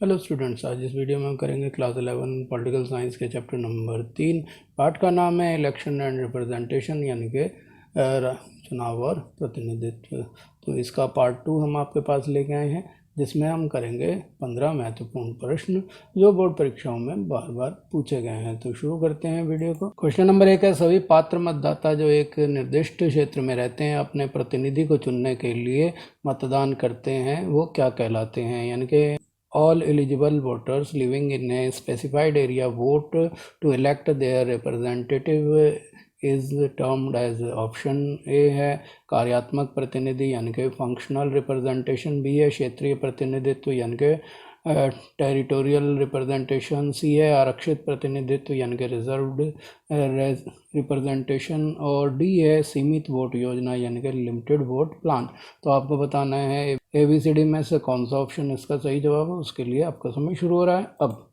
Hello students, आज इस video में हम करेंगे क्लास 11 पॉलिटिकल साइंस के चैप्टर नंबर 3। पार्ट का नाम है इलेक्शन एंड रिप्रेजेंटेशन, यानी कि चुनाव और प्रतिनिधित्व। तो इसका पार्ट 2 हम आपके पास लेके आए हैं, जिसमें हम करेंगे 15 महत्वपूर्ण प्रश्न जो बोर्ड परीक्षाओं में बार बार पूछे गए हैं। तो शुरू करते हैं वीडियो को। क्वेश्चन नंबर 1 है, सभी पात्र मतदाता जो एक निर्दिष्ट क्षेत्र में रहते हैं अपने प्रतिनिधि को चुनने के लिए मतदान करते हैं, वो क्या कहलाते हैं? यानी कि all eligible voters living in a specified area vote to elect their representative is termed as option A है कार्यात्मक प्रतिनिधि यानी कि फंक्शनल रिप्रेजेंटेशन, बी है क्षेत्रीय प्रतिनिधित्व यानी कि टेरिटोरियल रिप्रेजेंटेशन, सी है आरक्षित प्रतिनिधित्व यानी कि रिजर्व्ड रिप्रेजेंटेशन, और डी है सीमित वोट योजना यानी कि लिमिटेड वोट प्लान। तो आपको बताना है ABCD में से कौन सा ऑप्शन इसका सही जवाब है। उसके लिए आपका समय शुरू हो रहा है अब।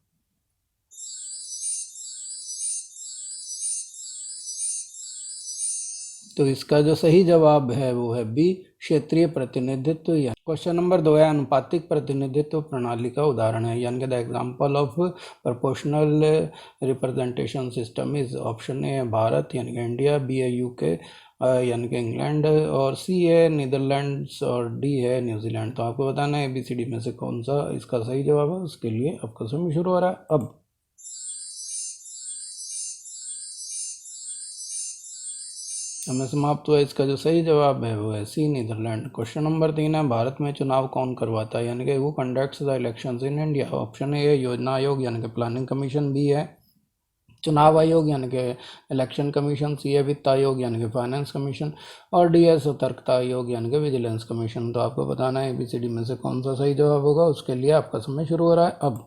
तो इसका जो सही जवाब है वो है बी, क्षेत्रीय प्रतिनिधित्व। या क्वेश्चन नंबर 2 है, अनुपातिक प्रतिनिधित्व प्रणाली का उदाहरण है, यानी कि the example of proportional representation system is option A है भारत यानी कि इंडिया, बी है यूके यानी कि इंग्लैंड, और सी है नीदरलैंड्स, और डी है न्यूजीलैंड। तो आपको बताना है ABCD में से कौन सा इसका सही जवाब है। उसके लिए आपका समय शुरू हो रहा है अब। समय समाप्त हुआ। इसका जो सही जवाब है वो है सी, नीदरलैंड। क्वेश्चन नंबर 3 है, भारत में चुनाव कौन करवाता है, यानी कि who conducts the elections in India. Option A है योजना आयोग यानी कि प्लानिंग कमीशन, बी है चुनाव आयोग यानी कि इलेक्शन कमीशन, सी है वित्त आयोग यानी कि फाइनेंस कमीशन, और डी है सतर्कता आयोग यानी कि विजिलेंस कमीशन। तो आपको बताना है ABCD में से कौन सा सही जवाब होगा। उसके लिए आपका समय शुरू हो रहा है अब।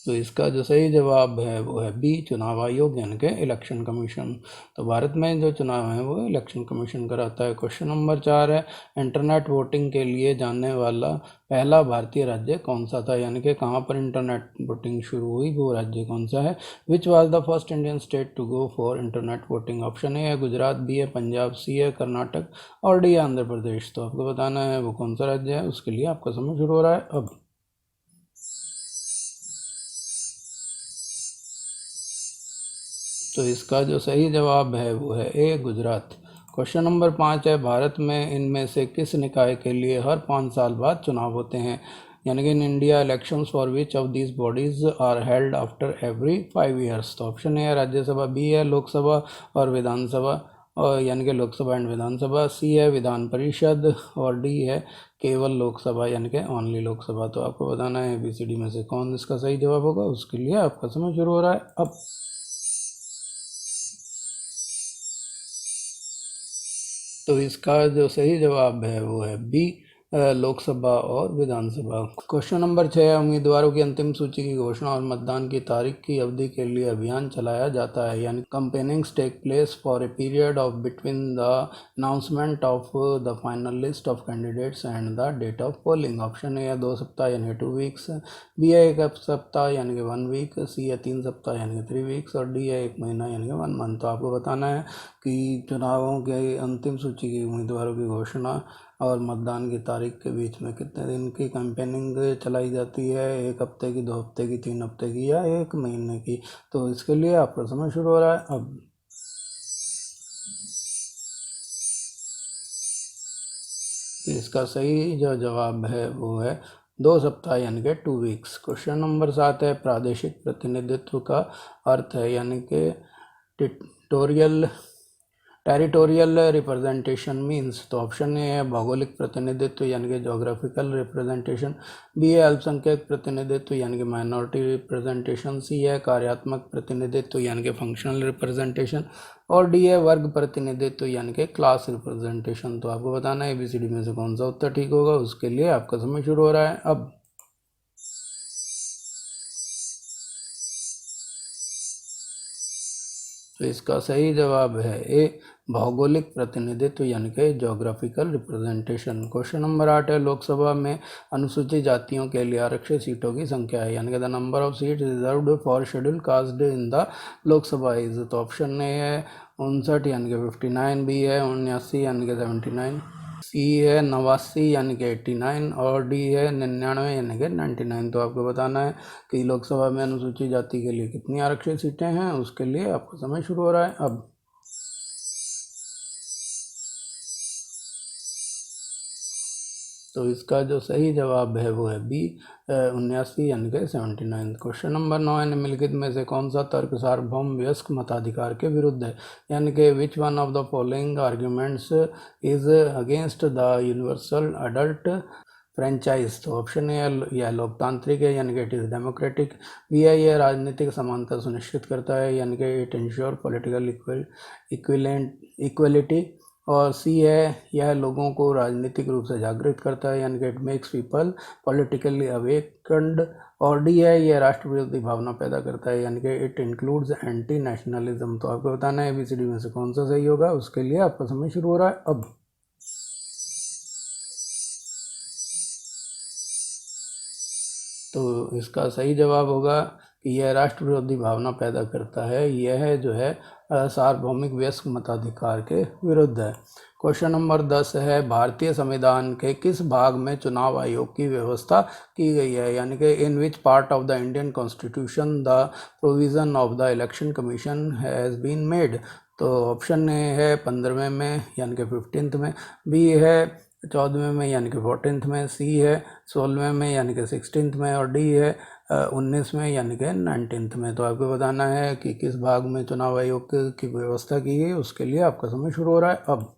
तो इसका जो सही जवाब है वो है बी, चुनाव आयोग यानी कि इलेक्शन कमीशन। तो भारत में जो चुनाव है वो इलेक्शन कमीशन कराता है। क्वेश्चन नंबर 4 है, इंटरनेट वोटिंग के लिए जानने वाला पहला भारतीय राज्य कौन सा था, यानी कि कहाँ पर इंटरनेट वोटिंग शुरू हुई, वो राज्य कौन सा है। Which was the first Indian state to go for internet voting. Option A है गुजरात, बी है पंजाब, सी है कर्नाटक, और डी है आंध्र प्रदेश। तो आपको बताना है वो कौन सा राज्य है। उसके लिए आपका समय शुरू हो रहा है अब। तो इसका जो सही जवाब है वो है ए, गुजरात। क्वेश्चन नंबर 5 है, भारत में इनमें से किस निकाय के लिए हर 5 साल बाद चुनाव होते हैं, यानी कि in India elections for which of these bodies are held after every 5 years. तो ऑप्शन ए है राज्यसभा, बी है लोकसभा और विधानसभा, और यानी कि लोकसभा एंड विधानसभा, सी है विधान परिषद, और डी है केवल लोकसभा यानी कि ओनली लोकसभा। तो आपको बताना है ABCD में से कौन इसका सही जवाब होगा। उसके लिए आपका समय शुरू हो रहा है अब। तो इसका जो सही जवाब है वो है बी, लोकसभा और विधानसभा। क्वेश्चन नंबर 6 है, उम्मीदवारों की अंतिम सूची की घोषणा और मतदान की तारीख की अवधि के लिए अभियान चलाया जाता है, यानी campaignings take place for a period of between the announcement of the final list of candidates and the date of polling. Option A है 2 सप्ताह यानी कि 2 वीक्स, बी है 1 सप्ताह यानी कि 1 वीक, सी है 3 सप्ताह यानी कि 3 वीक्स, और डी है 1 महीना यानी कि 1 मंथ। तो आपको बताना है कि चुनावों के अंतिम सूची की उम्मीदवारों की घोषणा और मतदान की तारीख के बीच में कितने दिन की कैंपेनिंग चलाई जाती है, 1 हफ्ते की, 2 हफ्ते की, 3 हफ्ते की, या 1 महीने की। तो इसके लिए आपका समय शुरू हो रहा है अब। इसका सही जो जवाब है वो है 2 सप्ताह यानी कि 2 वीक्स। क्वेश्चन नंबर 7 है, प्रादेशिक प्रतिनिधित्व का अर्थ है, यानी कि टेरिटोरियल रिप्रेजेंटेशन मीन्स। तो ऑप्शन ए है भौगोलिक प्रतिनिधित्व यानी कि जोग्राफिकल रिप्रेजेंटेशन, बी है अल्पसंख्यक प्रतिनिधित्व यानी कि माइनॉरिटी रिप्रेजेंटेशन, सी है कार्यात्मक प्रतिनिधित्व यानी कि फंक्शनल रिप्रेजेंटेशन, और डी है वर्ग प्रतिनिधित्व यानी कि क्लास रिप्रेजेंटेशन। तो आपको बताना है ABCD में से कौन सा उत्तर ठीक होगा। उसके लिए आपका समय शुरू हो रहा है अब। तो इसका सही जवाब है ए, भौगोलिक प्रतिनिधित्व यानी कि जोग्राफिकल रिप्रेजेंटेशन। क्वेश्चन नंबर 8 है, लोकसभा में अनुसूचित जातियों के लिए आरक्षित सीटों की संख्या है, यानी कि the number of seat reserved for schedule caste in the Lok Sabha is. तो ऑप्शन ए है 59 यानी कि 59, बी है 79 यानी कि 79, सी है 89 यानी कि 89 और डी है 99 यानी कि 99। तो आपको बताना है कि लोकसभा में अनुसूचित जाति के लिए कितनी आरक्षित सीटें हैं, उसके लिए आपका समय शुरू हो रहा है अब। तो इसका जो सही जवाब है वो है बी 79 यानी कि 79। क्वेश्चन नंबर 9 है निम्नलिखित में से कौन सा तर्क सार्वभौम वयस्क मताधिकार के विरुद्ध है, यानी कि which one of the following arguments is against the universal adult franchise. तो ऑप्शन ए यह लोकतांत्रिक है यानी कि इट इज़ डेमोक्रेटिक। बी है यह राजनीतिक समानता सुनिश्चित करता है यानी कि इट इंश्योर पॉलिटिकल इक्वलिटी। और सी है यह लोगों को राजनीतिक रूप से जागृत करता है यानी कि it makes people politically awakened. और डी है यह राष्ट्र विरोधी भावना पैदा करता है यानी कि इट इंक्लूड्स एंटी नेशनलिज्म। तो आपको बताना है ABCD में से कौन सा सही होगा, उसके लिए आपका समय शुरू हो रहा है अब। तो इसका सही जवाब होगा कि यह राष्ट्र विरोधी भावना पैदा करता है, यह जो है सार्वभौमिक वयस्क मताधिकार के विरुद्ध है। क्वेश्चन नंबर 10 है भारतीय संविधान के किस भाग में चुनाव आयोग की व्यवस्था की गई है, यानी कि in which part of the Indian constitution the provision of the election commission has been made. तो ऑप्शन ए है 15वें में यानी कि 15th में, बी है 14वें में यानी कि 14th में, सी है 16वें में यानी कि 16th में, और डी है 19वें यानी कि 19th में। तो आपको बताना है कि किस भाग में चुनाव आयोग की व्यवस्था की गई, उसके लिए आपका समय शुरू हो रहा है अब।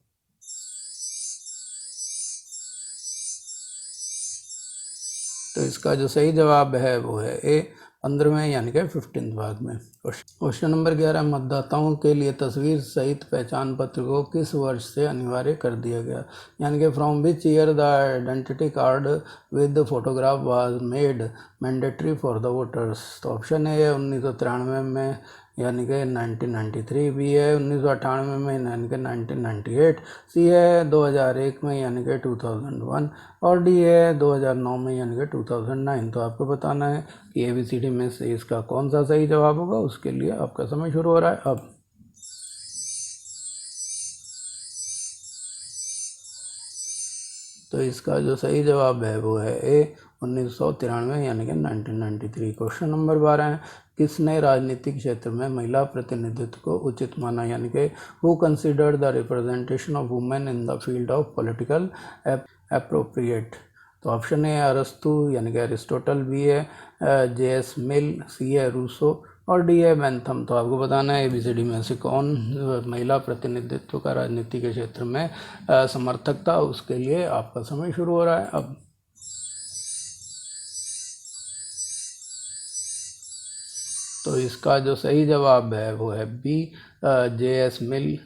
तो इसका जो सही जवाब है वो है ए 15वें यानी कि 15th भाग में। क्वेश्चन नंबर 11 मतदाताओं के लिए तस्वीर सहित पहचान पत्र को किस वर्ष से अनिवार्य कर दिया गया, यानी कि from which year the identity card with photograph was made mandatory for the voters. तो ऑप्शन ए है 1993 में यानी कि 1993, बी है 1998 में यानी कि 1998, सी है 2001 में यानी कि 2001, और डी है 2009 में यानी कि 2009। तो आपको बताना है कि ABCD में से इसका कौन सा सही जवाब होगा, उसके लिए आपका समय शुरू हो रहा है अब। तो इसका जो सही जवाब है वो है ए 1993 यानी कि 1993। क्वेश्चन नंबर 12 है किसने राजनीतिक क्षेत्र में महिला प्रतिनिधित्व को उचित माना, यानी कि who considered the representation of women in the field of political appropriate. तो ऑप्शन ए अरस्तु यानी कि अरिस्टोटल, बी है JS मिल, सी है रूसो, और डी है बेंथम। तो आपको बताना है ABCD में से कौन महिला प्रतिनिधित्व का राजनीति के क्षेत्र में समर्थक था, उसके लिए आपका समय शुरू हो रहा है अब। तो इसका जो सही जवाब है वो है बी JS मिल।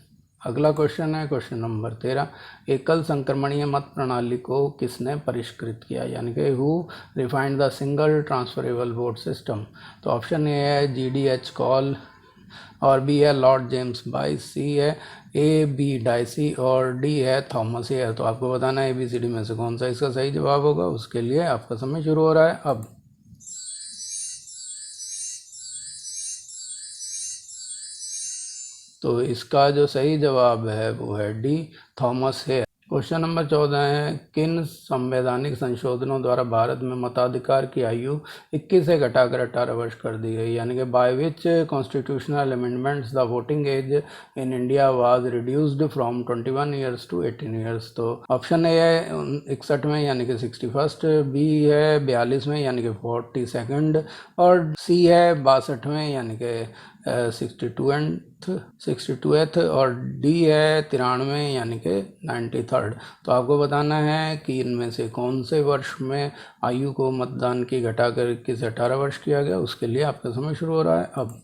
अगला क्वेश्चन है क्वेश्चन नंबर 13 एकल संक्रमणीय मत प्रणाली को किसने परिष्कृत किया, यानी कि who refined the single transferable vote system. तो ऑप्शन ए है GDH कॉल, और बी है लॉर्ड जेम्स बाइस, सी है AB डाइसी, और डी है थॉमस एयर। तो आपको बताना है ABCD में से कौन सा इसका सही जवाब होगा, उसके लिए आपका समय शुरू हो रहा है अब। तो इसका जो सही जवाब है वो है डी थॉमस है। क्वेश्चन नंबर 14 है किन संवैधानिक संशोधनों द्वारा भारत में मताधिकार की आयु 21 से घटाकर 18 वर्ष कर दी गई, यानी कि by which constitutional amendments the voting age in India was reduced from 21 years to 18 years. तो ऑप्शन ए है 61 में यानी कि 61, बी है 42 में यानी कि 42, और सी है 62 में यानी कि 62th, और डी है 93 यानी कि 93rd। तो आपको बताना है कि इनमें से कौन से वर्ष में आयु को मतदान की घटाकर 21 से 18 वर्ष किया गया, उसके लिए आपका समय शुरू हो रहा है अब।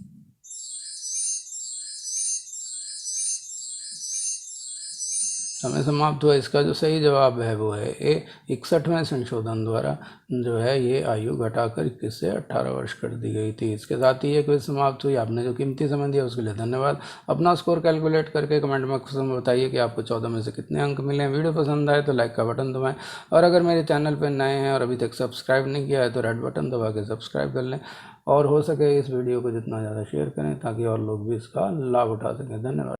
समय समाप्त हुआ। इसका जो सही जवाब है वो है ए 61वें संशोधन द्वारा जो है ये आयु घटाकर 21 से 18 वर्ष कर दी गई थी। इसके साथ ही ये क्विज समाप्त हुई। आपने जो कीमती समय दिया उसके लिए धन्यवाद। अपना स्कोर कैलकुलेट करके कमेंट बॉक्स में बताइए कि आपको 14 में से कितने अंक मिले हैं। वीडियो पसंद आए तो लाइक का बटन दबाएं, और अगर मेरे चैनल पर नए हैं और अभी तक सब्सक्राइब नहीं किया है तो रेड बटन दबा के सब्सक्राइब कर लें, और हो सके इस वीडियो को जितना ज़्यादा शेयर करें ताकि और लोग भी इसका लाभ उठा सकें। धन्यवाद।